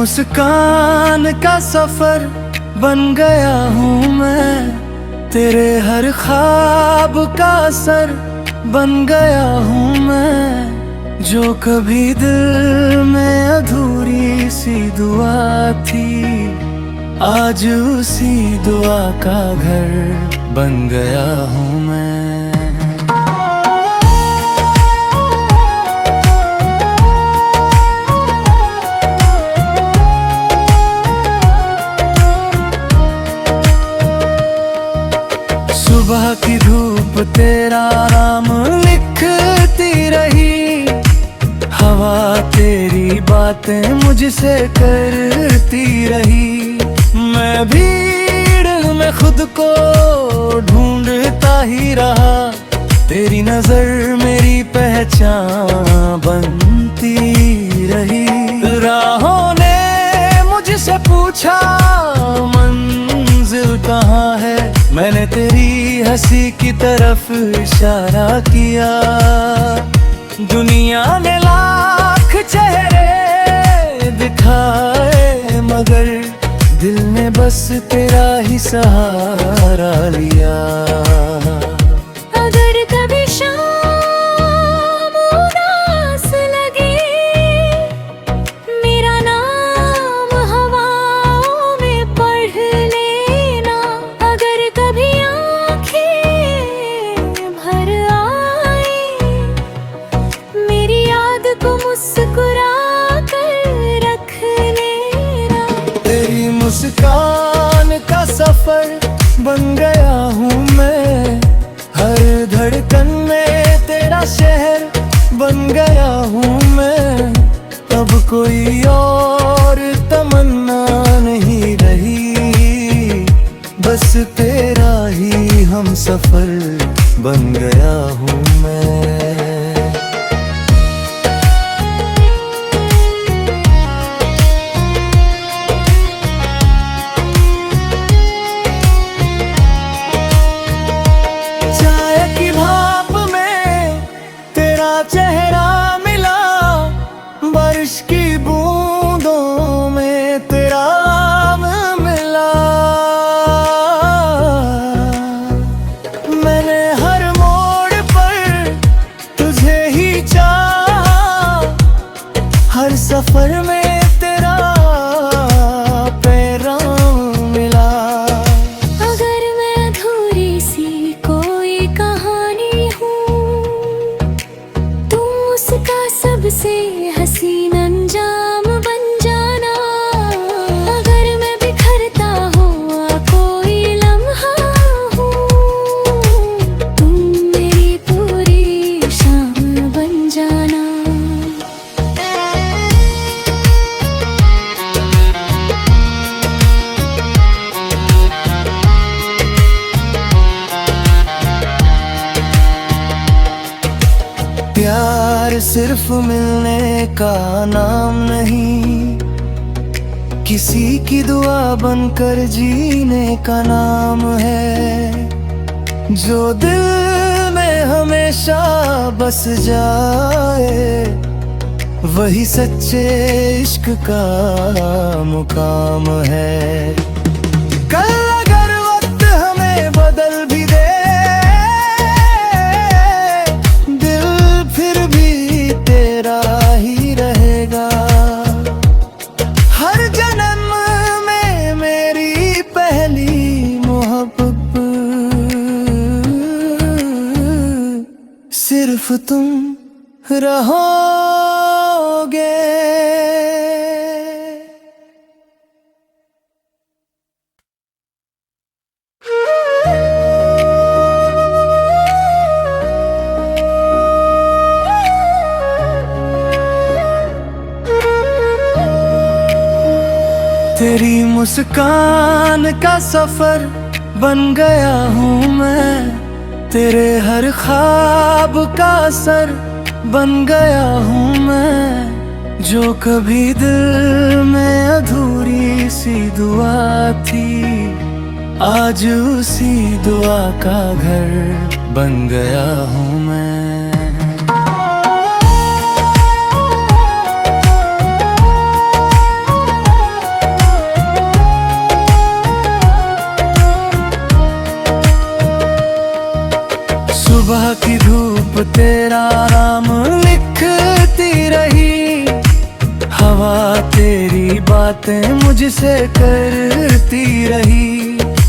मुस्कान का सफर बन गया हूँ मैं, तेरे हर ख्वाब का असर बन गया हूँ मैं। जो कभी दिल में अधूरी सी दुआ थी, आज उसी दुआ का घर बन गया हूँ मैं। सुबह की धूप तेरा नाम लिखती रही, हवा तेरी बातें मुझसे करती रही। मैं भीड़ में खुद को ढूंढता ही रहा, तेरी नजर मेरी पहचान बनती रही। राहों ने मुझसे पूछा मंजिल कहाँ है, मैंने तेरी हंसी की तरफ इशारा किया। दुनिया ने लाख चेहरे दिखाए, मगर दिल ने बस तेरा ही सहारा लिया। अगर कभी शाम उदास लगे, मेरा नाम हवाओं में पढ़ लेना। अगर कभी आँखें भर आए, मेरी याद को मुस्कुरा कर रख लेना। तेरी मुस्कान का सफर बन गया हूँ मैं, हर धड़कन में तेरा शहर बन गया हूँ मैं। अब कोई और तमन्ना नहीं रही, बस तेरा ही हम सफर बन गया हूँ मैं। चेहरा मिला, बारिश की बूंदों में तेरा नाम मिला। मैंने हर मोड़ पर तुझे ही चाहा, हर सफर में तेरा पैगाम मिला। अगर मैं अधूरी सी कोई कहानी हूँ, उसका सबसे हसीन अंजाम बन जाना। अगर मैं बिखरता हुआ कोई लम्हा हूँ, तुम मेरी पूरी शाम बन जाना। प्यार सिर्फ मिलने का नाम नहीं, किसी की दुआ बनकर जीने का नाम है। जो दिल में हमेशा बस जाए, वही सच्चे इश्क का मुकाम है। कल अगर वक्त हमें बदल भी दे, तेरा ही रहेगा। हर जन्म में मेरी पहली मोहब्बत सिर्फ तुम रहोगे। तेरी मुस्कान का सफर बन गया हूँ मैं, तेरे हर ख्वाब का असर बन गया हूँ मैं। जो कभी दिल में अधूरी सी दुआ थी, आज उसी दुआ का घर बन गया हूँ मैं। धूप तेरा नाम लिखती रही, हवा तेरी बातें मुझसे करती रही।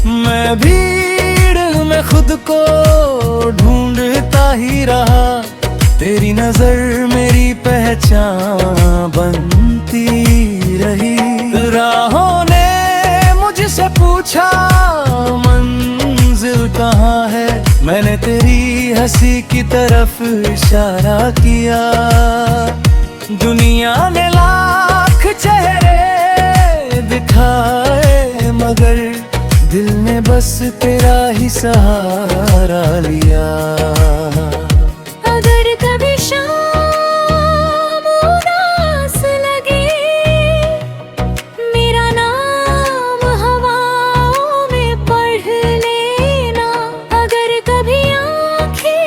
मैं भीड़ में खुद को ढूंढता ही रहा, तेरी नजर मेरी पहचान बनती रही। राहों ने मुझसे पूछा मंजिल कहाँ है, मैंने तेरी हंसी की तरफ इशारा किया। दुनिया ने लाख चेहरे दिखाए, मगर दिल ने बस तेरा ही सहारा लिया। अगर कभी शाम उदास लगे, मेरा नाम हवाओं में पढ़ लेना। अगर कभी आँखें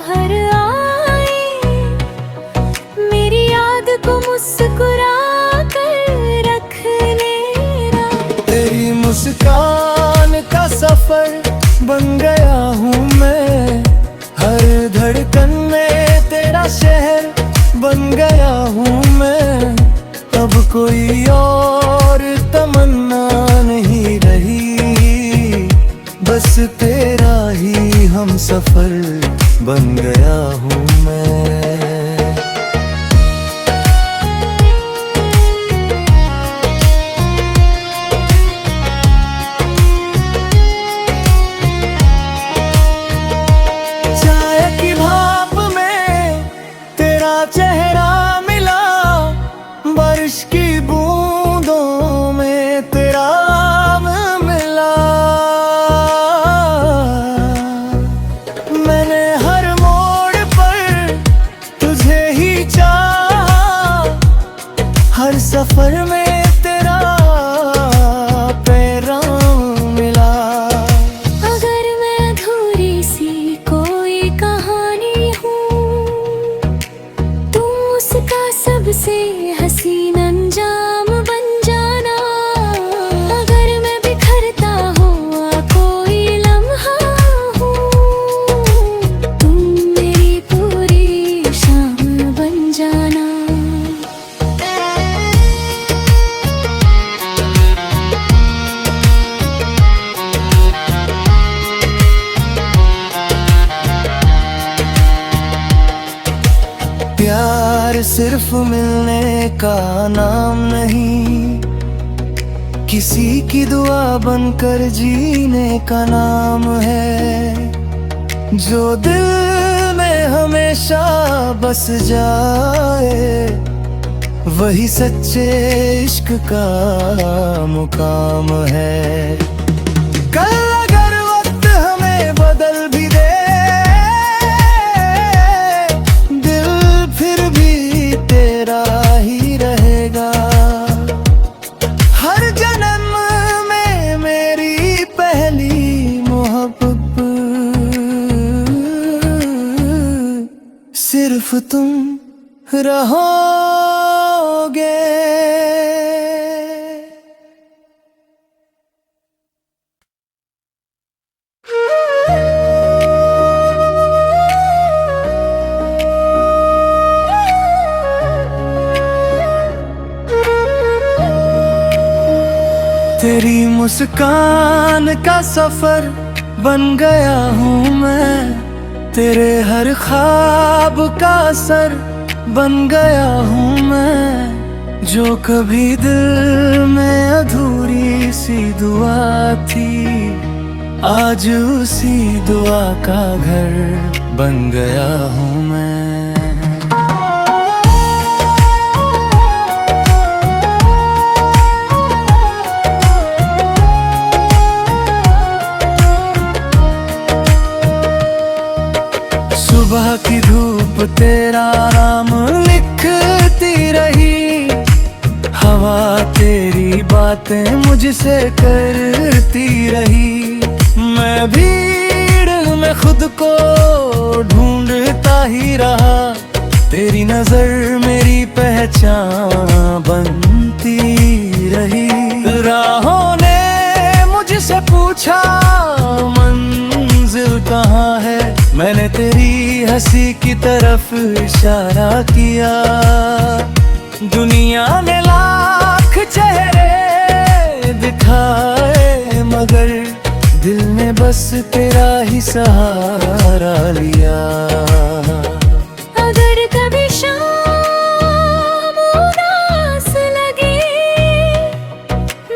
भर आए, मेरी याद को मुस्कुरा कर रख लेना। तेरी मुस्कान का सफर बन गया हूँ मैं, हर धड़कन में तेरा शहर बन गया हूँ मैं। अब कोई और तमन्ना नहीं रही, बस तेरा ही हम सफर बन गया हूँ मैं। चेहरा मिला, बारिश की बूंदों में तेरा नाम मिला। मैंने हर मोड़ पर तुझे ही चाहा, हर सफर में तेरा पैगाम मिला। अगर मैं अधूरी सी कोई कहानी हूँ, उसका सबसे हसीन अंजाम बन जाना। अगर मैं बिखरता हुआ कोई लम्हा हूँ, तुम मेरी पूरी शाम बन जाना। प्यार सिर्फ मिलने का नाम नहीं, किसी की दुआ बनकर जीने का नाम है। जो दिल में हमेशा बस जाए, वही सच्चे इश्क का मुकाम है। कल अगर वक्त हमें बदल भी दे, तेरा ही रहेगा। हर जन्म में मेरी पहली मोहब्बत सिर्फ तुम रहोगे। तेरी मुस्कान का सफर बन गया हूँ मैं, तेरे हर ख्वाब का असर बन गया हूँ मैं। जो कभी दिल में अधूरी सी दुआ थी, आज उसी दुआ का घर बन गया हूँ मैं। सुबह की धूप तेरा नाम लिखती रही, हवा तेरी बातें मुझसे करती रही। मैं भीड़ में खुद को ढूंढता ही रहा, तेरी नजर मेरी पहचान बनती रही। राहों ने मुझसे पूछा मंजिल कहाँ है, मैंने तेरी हंसी की तरफ इशारा किया। दुनिया ने लाख चेहरे दिखाए मगर दिल ने बस तेरा ही सहारा लिया। अगर कभी शाम उदास लगे,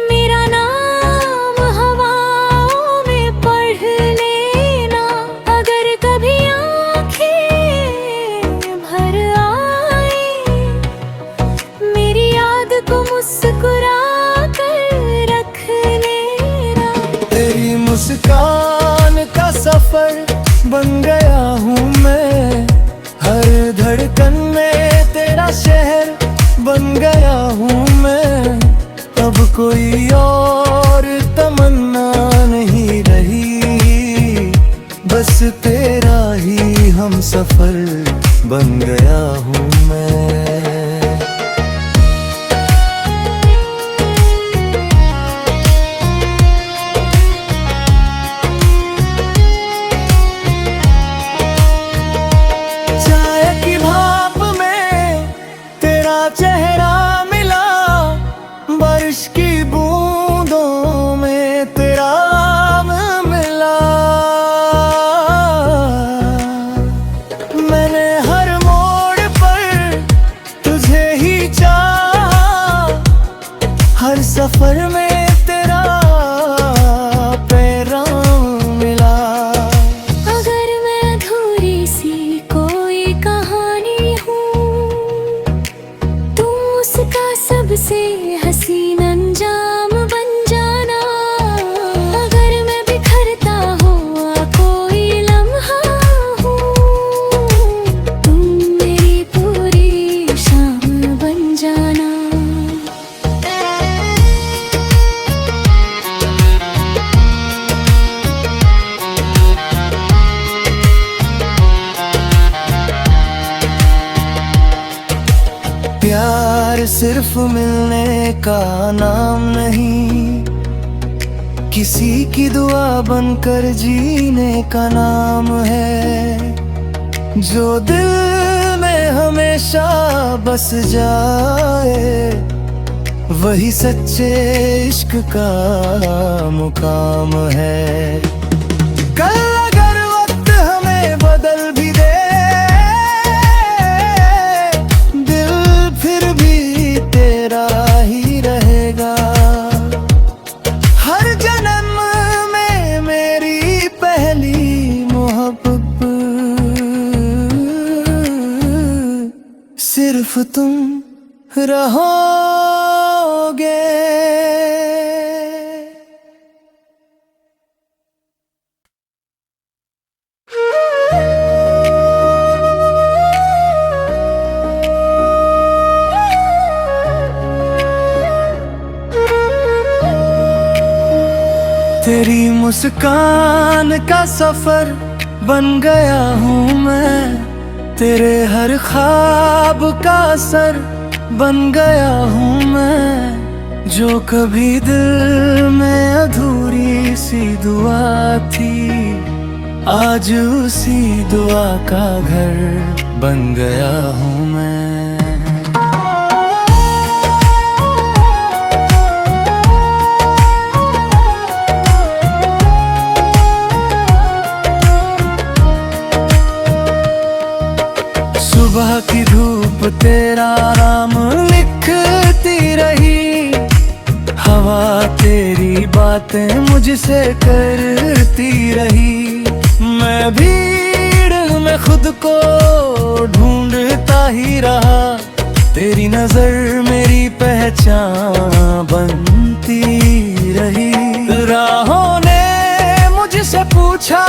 मेरा नाम हवाओं में पढ़ लेना। अगर कभी आँखें भर आए, मेरी याद को मुस्कुरा कर रख लेना। तेरी मुस्कान का सफर बन गया हूँ मैं, हर धड़कन में तेरा शहर बन गया हूँ मैं। अब कोई और तमन्ना नहीं रही, बस तेरा ही हम सफर बन गया हूँ मैं। चेहरा मिला, बारिश की बूंदों में तेरा नाम मिला। मैंने हर मोड़ पर तुझे ही चाहा, हर सफर में तेरा पैगाम मिला। अगर मैं अधूरी सी कोई कहानी हूँ, उसका सबसे हसीन अंजाम बन जाना। अगर मैं बिखरता हुआ कोई लम्हा हूँ, तुम मेरी पूरी शाम बन जाना। प्यार सिर्फ मिलने का नाम नहीं, किसी की दुआ बनकर जीने का नाम है। जो दिल में हमेशा बस जाए, वही सच्चे इश्क का मुकाम है। कल अगर वक्त हमें बदल भी दे, तेरा ही रहेगा। हर जन्म में मेरी पहली मोहब्बत सिर्फ तुम रहोगे। तेरी मुस्कान का सफर बन गया हूँ मैं, तेरे हर ख्वाब का असर बन गया हूँ मैं। जो कभी दिल में अधूरी सी दुआ थी, आज उसी दुआ का घर बन गया हूँ मैं। सुबह की धूप तेरा नाम लिखती रही, हवा तेरी बातें मुझसे करती रही। मैं भीड़ में खुद को ढूंढता ही रहा, तेरी नजर मेरी पहचान बनती रही। राहों ने मुझसे पूछा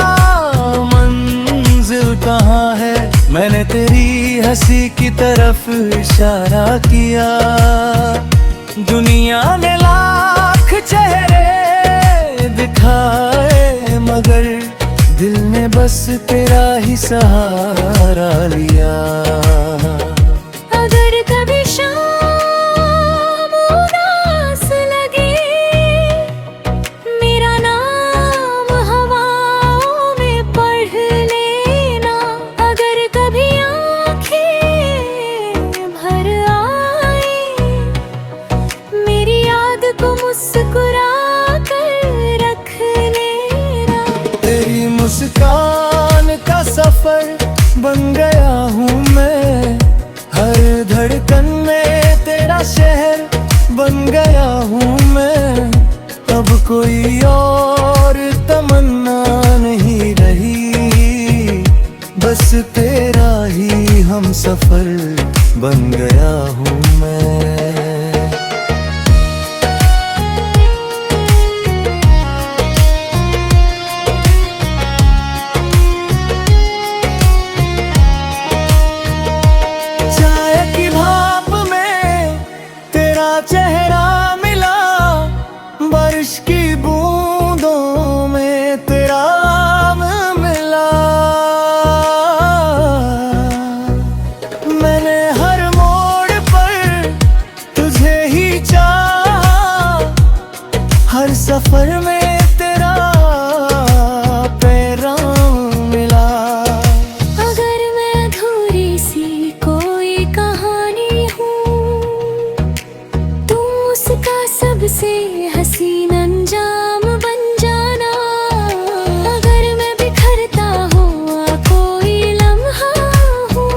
मंजिल कहाँ है, मैंने तेरी हंसी की तरफ इशारा किया। दुनिया ने लाख चेहरे दिखाए मगर दिल ने बस तेरा ही सहारा लिया। अगर कभी शाम उदास लगे, मेरा नाम हवाओं में पढ़ लेना। अगर कोई और तमन्ना नहीं रही, बस तेरा ही हम सफर बन गया हूँ मैं। चाय की भाप में तेरा चेहरा मिला, बारिश की बूंदों में तेरा नाम मिला। मैंने हर मोड़ पर तुझे ही चाहा, हर सफर में तेरा पैगाम मिला। अगर मैं अधूरी सी कोई कहानी हूँ, तुम उसका सबसे हसीन अंजाम बन जाना। अगर मैं बिखरता हुआ कोई लम्हा हूँ,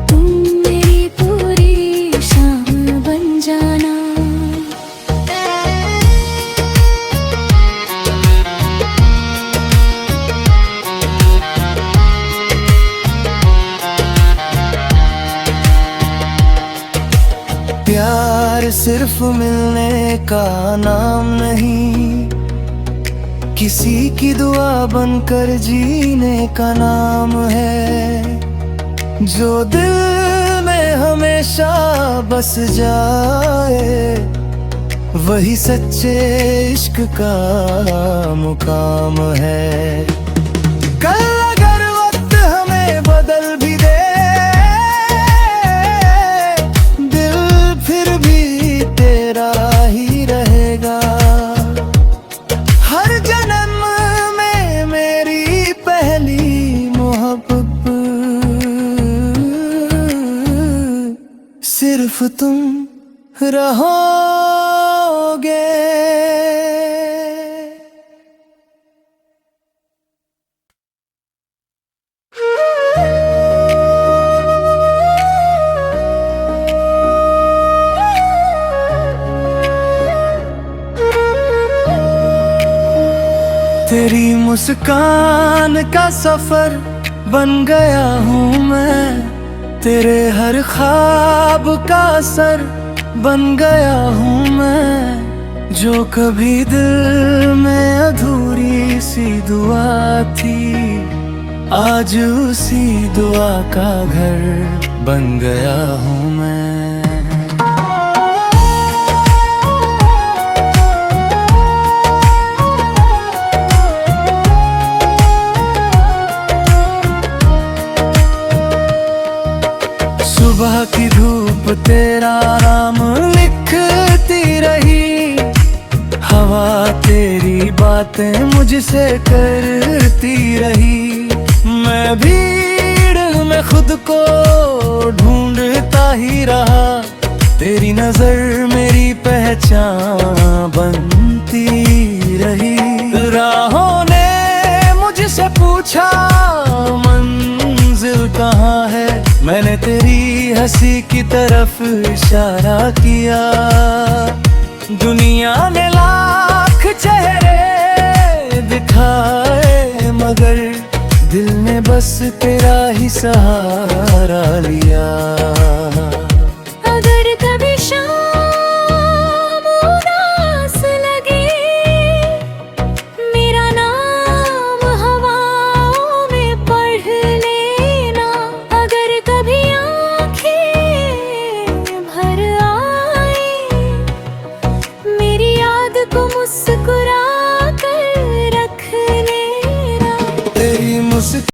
तुम मेरी पूरी शाम बन जाना। प्यार सिर्फ मिलने का नाम नहीं, किसी की दुआ बनकर जीने का नाम है। जो दिल में हमेशा बस जाए, वही सच्चे इश्क का मुकाम है। कल अगर वक्त हमें बदल भी दे, दिल फिर भी तेरा ही रहेगा। हर जन्म में मेरी पहली मोहब्बत सिर्फ तुम रहोगे। तेरी मुस्कान का सफर बन गया हूँ मैं, तेरे हर ख्वाब का असर बन गया हूँ मैं। जो कभी दिल में अधूरी सी दुआ थी, आज उसी दुआ का घर बन गया हूँ मैं। सुबह की धूप तेरा नाम लिखती रही, हवा तेरी बातें मुझसे करती रही। मैं भीड़ में खुद को ढूंढता ही रहा, तेरी नजर मेरी पहचान बनती रही। राहों ने मुझसे पूछा मंजिल कहाँ है, मैंने तेरी हंसी की तरफ इशारा किया। दुनिया ने लाख चेहरे दिखाए, मगर दिल ने बस तेरा ही सहारा लिया। अगर कभी शाम उदास लगे, मेरा नाम हवाओं में पढ़ लेना। अगर कभी आंखें भर आए, मेरी याद को मुस्कुरा